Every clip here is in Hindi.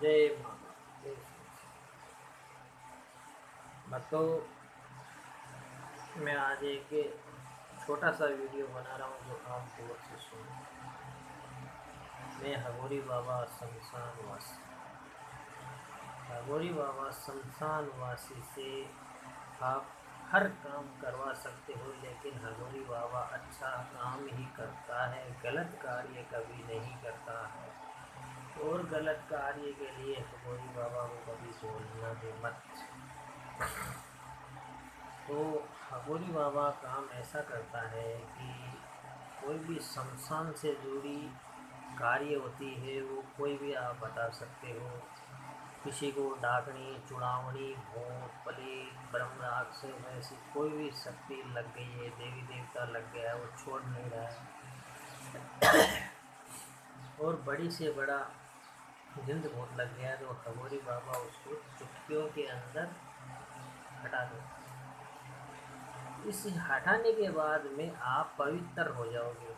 जय माता जय तो मैं आज एक छोटा सा वीडियो बना रहा हूँ जो आप गौर से सुनो। मैं हगोरी बाबा शमशान वासी। हगोरी बाबा शमशान वासी से आप हर काम करवा सकते हो, लेकिन हगोरी बाबा अच्छा काम ही करता है, गलत कार्य कभी नहीं करता है। और गलत कार्य के लिए हगोरी बाबा को कभी बोलना भी मत। तो हगोरी बाबा काम ऐसा करता है कि कोई भी शमशान से जुड़ी कार्य होती है वो कोई भी आप बता सकते हो। किसी को डाकनी, चुड़ावनी, भूत, प्रेत, ब्रह्म राक्षस ऐसी कोई भी शक्ति लग गई है, देवी देवता लग गया है, वो छोड़ नहीं रहा है और बड़ी से बड़ा जिंद भूत लग गया है, तो हगोरी बाबा उसको चुटकियों के अंदर हटा दो। इस हटाने के बाद में आप पवित्र हो जाओगे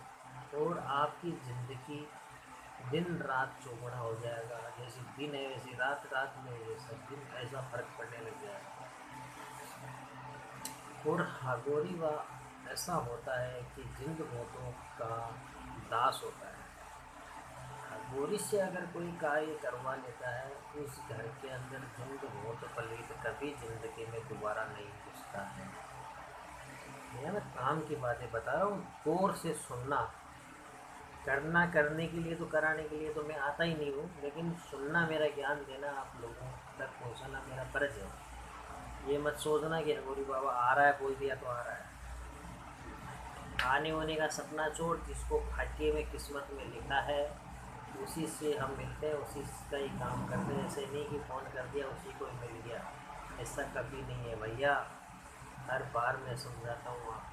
और आपकी ज़िंदगी दिन रात चौगुना हो जाएगा। जैसे दिन है वैसी रात, रात में जैसा दिन, ऐसा फर्क पड़ने लग जाएगा। और हगोरी व ऐसा होता है कि जिंद भूतों का दास होता है। हगोरी से अगर कोई कार्य करवा लेता है उस घर के अंदर जिंद भूत पलित कभी जिंदगी में दोबारा नहीं घुसता है। मैं काम की बातें बता रहा हूँ, गौर से सुनना। करने के लिए तो कराने के लिए तो मैं आता ही नहीं हूँ, लेकिन सुनना, मेरा ज्ञान देना, आप लोगों तक पहुँचाना मेरा फर्ज है। ये मत सोचना कि हगोरी बाबा आ रहा है, बोल दिया तो आ रहा है। आने होने का सपना छोड़, जिसको भाग्य में किस्मत में लिखा है उसी से हम मिलते हैं, उसी का ही काम करते हैं। ऐसे नहीं कि फ़ोन कर दिया उसी को मिल गया, ऐसा कभी नहीं है भैया। हर बार मैं समझाता हूँ आप।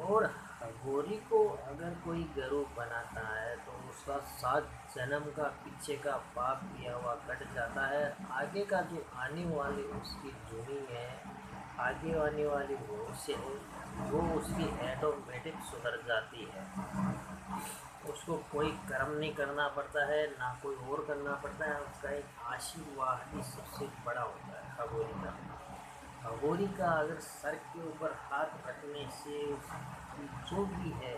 और हगोरी को अगर कोई गुरु बनाता है तो उसका 7 जन्म का पीछे का पाप किया हुआ कट जाता है। आगे का जो आने वाली उसकी दुनी है, आगे आने वाली भविष्य है, वो उसकी ऑटोमेटिक सुधर जाती है। उसको कोई कर्म नहीं करना पड़ता है, ना कोई और करना पड़ता है। उसका एक आशीर्वाद ही सबसे बड़ा होता है हगोरी का। हगोरी का अगर सर के ऊपर हाथ रखने से उसकी जो भी है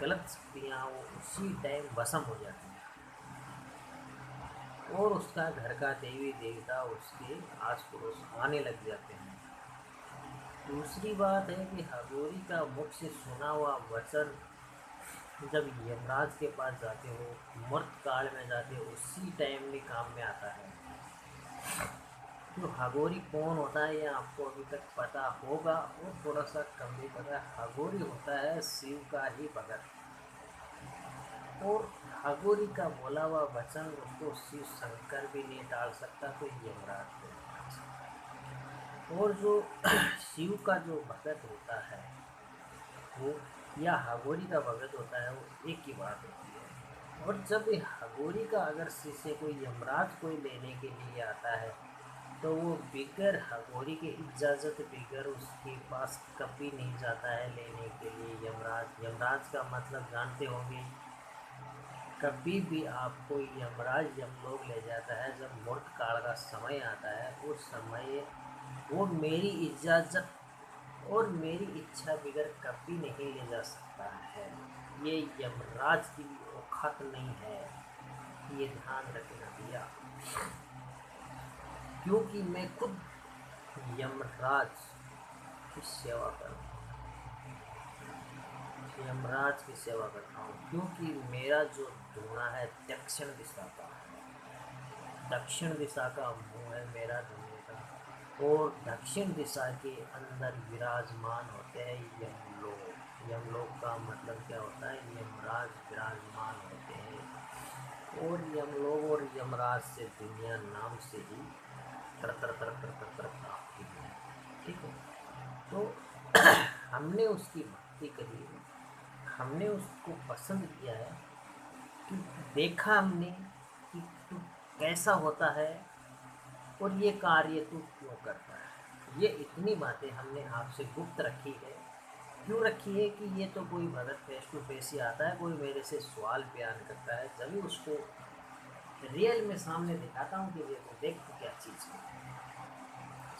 गलत शक्तियाँ वो उसी टाइम भस्म हो जाती हैं और उसका घर का देवी देवता उसके आस पड़ोस आने लग जाते हैं। दूसरी बात है कि हगोरी का मुख से सुना हुआ वचन जब यमराज के पास जाते हो, मृत काल में जाते हो, उसी टाइम में काम में आता है। तो हगोरी कौन होता है ये आपको अभी तक पता होगा और थोड़ा सा कम भी पता है। हगोरी होता है शिव का ही भगत, और हगोरी का बोला हुआ वचन उसको शिव शंकर भी नहीं टाल सकता, तो यमराज को नहीं टाल सकता। और जो शिव का जो भगत होता है वो, या हगोरी का भगत होता है, वो एक ही बात होती है। और जब हगोरी का अगर शिष्य कोई यमराज कोई लेने के लिए आता है तो वो बिगर हगोरी की इजाज़त बिगर उसके पास कभी नहीं जाता है लेने के लिए यमराज। यमराज का मतलब जानते होंगे, कभी भी आपको यमराज यमलोक ले जाता है जब मृत काल का समय आता है, उस समय वो मेरी इजाज़त और मेरी इच्छा बिगर कभी नहीं ले जा सकता है। ये यमराज की औकात नहीं है, ये ध्यान रखना भैया। क्योंकि मैं खुद यमराज की सेवा करता हूँ, यमराज की सेवा करता हूँ, क्योंकि मेरा जो धुआं है दक्षिण दिशा का है। दक्षिण दिशा का मुँह है मेरा धुएं का, और दक्षिण दिशा के अंदर विराजमान होते हैं यमलोक। यमलोक का मतलब क्या होता है, यमराज विराजमान होते हैं। और यमलोक और यमराज से दुनिया नाम से ही तर तर तर तर तर तर काँपती है। ठीक है, तो हमने उसकी भक्ति करी, हमने उसको पसंद किया है, कि देखा हमने कि तू कैसा होता है और ये कार्य तू क्यों करता है। ये इतनी बातें हमने आपसे गुप्त रखी है क्यों रखी है कि ये तो कोई भगत फेस टू फेस ही आता है, कोई मेरे से सवाल बयान करता है, जब भी उसको रियल में सामने दिखाता हूँ कि देखो देख तो क्या चीज़ है।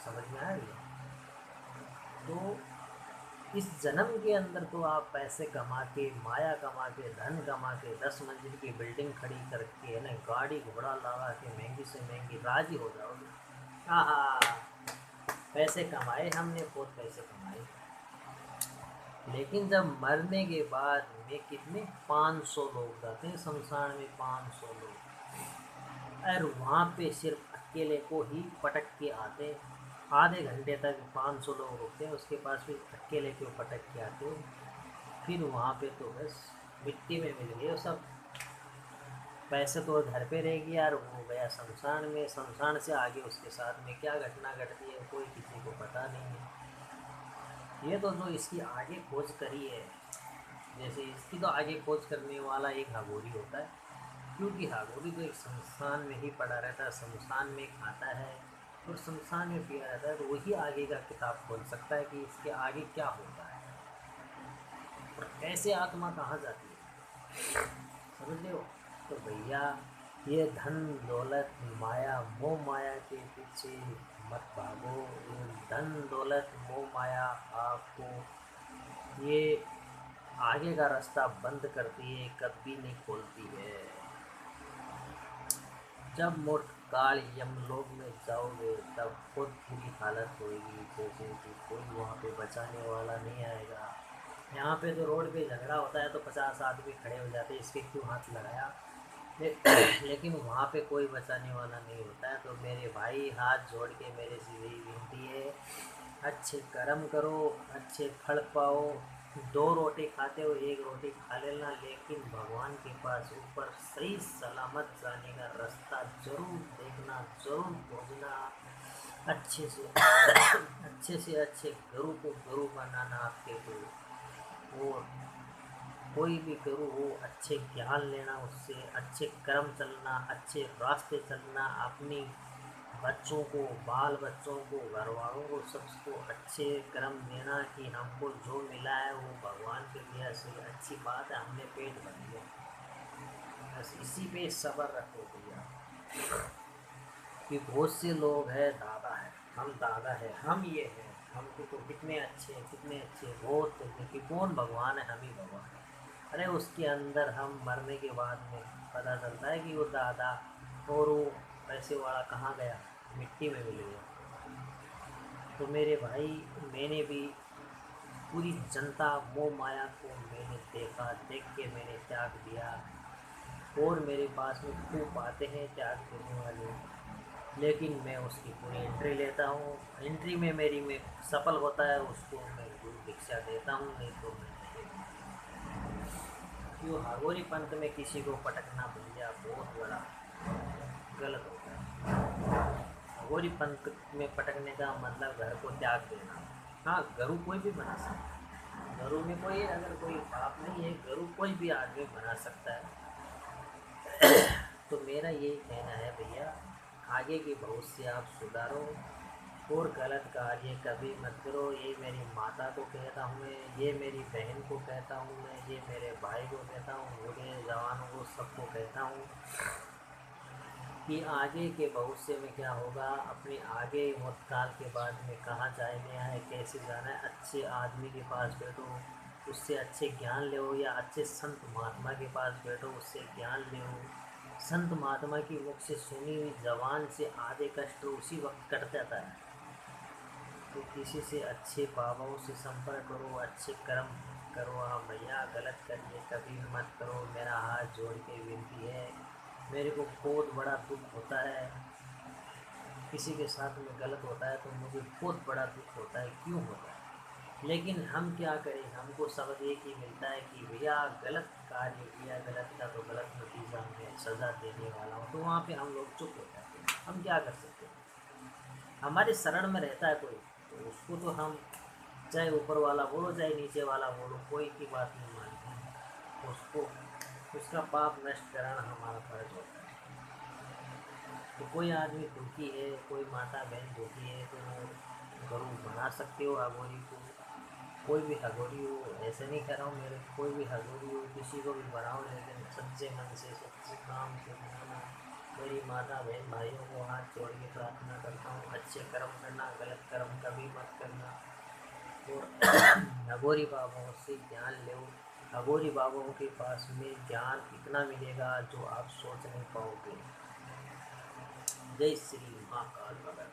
समझ में आ रही है? तो इस जन्म के अंदर तो आप पैसे कमा के, माया कमा के, धन कमा के, 10 मंजिल की बिल्डिंग खड़ी करके, है ना, गाड़ी घोड़ा लगा के, महंगी से महंगी राजी हो जाओगे। हाँ, पैसे कमाए हमने, बहुत पैसे कमाए, लेकिन जब मरने के बाद में कितने 500 लोग जाते हैं शमशान में, 500 लोग, और वहाँ पे सिर्फ अकेले को ही पटक के आते हैं। आधे घंटे तक 500 लोग रुकते हैं उसके पास, फिर अकेले को पटक के आते हैं। फिर वहाँ पे तो बस मिट्टी में मिल गए सब, पैसे तो घर पे रह गया और वो गया शमशान में। शमशान से आगे उसके साथ में क्या घटना घटती है कोई किसी को पता नहीं है। ये तो जो इसकी आगे खोज करी है, जैसे इसकी तो आगे खोज करने वाला एक हागोरी होता है, क्योंकि हागोरी तो एक शमशान में ही पड़ा रहता है, शमशान में खाता है और शमशान में पिया रहता है, तो वही आगे का किताब खोल सकता है कि इसके आगे क्या होता है और कैसे आत्मा कहाँ जाती है। समझ रहे हो? तो भैया, ये धन दौलत माया मोह माया के पीछे मत भागो। ये धन दौलत मोह माया आपको ये आगे का रास्ता बंद करती है, कभी नहीं खोलती है। जब मोट काल यमलोक में जाओगे तब खुद बुरी हालत होगी, जैसे कि कोई वहाँ पे बचाने वाला नहीं आएगा। यहाँ पे तो रोड पे झगड़ा होता है तो 50 आदमी खड़े हो जाते हैं, इसके क्यों हाथ लगाया, लेकिन वहाँ पे कोई बचाने वाला नहीं होता है। तो मेरे भाई, हाथ जोड़ के मेरे से यही विनती है, अच्छे कर्म करो, अच्छे फल पाओ। 2 रोटी खाते हो, 1 रोटी खा लेना, लेकिन भगवान के पास ऊपर सही सलामत जाने का रास्ता जरूर देखना, जरूर खोजना। अच्छे से अच्छे से अच्छे गुरु को गुरु बनाना आपके को, और कोई भी गुरु हो अच्छे ज्ञान लेना उससे, अच्छे कर्म चलना, अच्छे रास्ते चलना, अपनी बच्चों को, बाल बच्चों को, घर वालों को, सबको अच्छे कर्म देना कि हमको जो मिला है वो भगवान के दिया से अच्छी बात है, हमने पेट भर लिया। बस इसी पे सब्र रखो भैया, कि बहुत से लोग हैं दादा है, हम दादा है, हम ये हैं, हमको तो कितने अच्छे, कितने अच्छे, बहुत कि कौन भगवान है, हम ही भगवान है। अरे उसके अंदर हम मरने के बाद में पता चलता है कि वो दादा और वो पैसे वाला कहाँ गया, मिट्टी में मिल गया। तो मेरे भाई, मैंने भी पूरी जनता मोह माया को मैंने देखा, देख के मैंने त्याग दिया, और मेरे पास में खूब आते हैं त्याग देने वाले, लेकिन मैं उसकी पूरी एंट्री लेता हूँ। एंट्री में मेरी में सफल होता है उसको मैं गुरु दीक्षा देता हूँ, नहीं तो मैं नहीं देता। क्यों हागोरी पंथ में किसी को पटकना भैया बहुत बड़ा गलत होता है। हागोरी पंथ में पटकने का मतलब घर को त्याग देना। हाँ, गुरु कोई भी बना सकता है, गुरु में कोई अगर कोई पाप नहीं है, गुरु कोई भी आदमी बना सकता है। तो मेरा यही कहना है भैया, आगे की भविष्य आप सुधारो और गलत कार्य कभी मत करो। ये मेरी माता को कहता हूँ मैं, ये मेरी बहन को कहता हूँ मैं, ये मेरे भाई को कहता हूँ, बूढ़े जवानों को सबको कहता हूँ कि आगे के भविष्य में क्या होगा, अपने आगे मौत काल के बाद में कहाँ जाना है, कैसे जाना है, अच्छे आदमी के पास बैठो, उससे अच्छे ज्ञान लो, या अच्छे संत महात्मा के पास बैठो, उससे ज्ञान लो। संत महात्मा की मुख से सुनी हुई जबान से आधे कष्ट उसी वक्त कट जाता है। तो किसी से अच्छे बाबाओं से संपर्क करो, अच्छे कर्म करो। हाँ भैया, गलत करिए कभी मत करो, मेरा हाथ जोड़ के विनती है। मेरे को बहुत बड़ा दुख होता है, किसी के साथ में गलत होता है तो मुझे बहुत बड़ा दुख होता है, क्यों होता है, लेकिन हम क्या करें, हमको सबक एक ही मिलता है कि भैया गलत कार्य किया, गलत का तो गलत नतीजा हमें सज़ा देने वाला हो, तो वहाँ पे हम लोग चुप हो जाते हैं। हम क्या कर सकते हैं, हमारे शरण में रहता है कोई, तो उसको तो हम चाहे ऊपर वाला बोलो चाहे नीचे वाला बोलो, कोई की बात नहीं मानते हैं। उसको उसका पाप नष्ट कराना हमारा फर्ज होता है। तो कोई आदमी दुखी है, कोई माता बहन दुखी है, तो वो गुरु बना सकते हो अघोरी को, कोई भी हगोरी हो, ऐसे नहीं कह रहा हूँ मेरे कोई भी हगोरी हो, किसी को भी बनाओ, लेकिन सच्चे मन से सच्चे काम से बनाना। मेरी माता बहन भाइयों को हाथ जोड़ के प्रार्थना करता हूँ, अच्छे कर्म करना, गलत कर्म कभी मत करना। और अघोरी बाबाओं से ज्ञान लो। अघोरी बाबाओं के पास में ज्ञान इतना मिलेगा जो आप सोच नहीं पाओगे। जय श्री महाकाल भगत।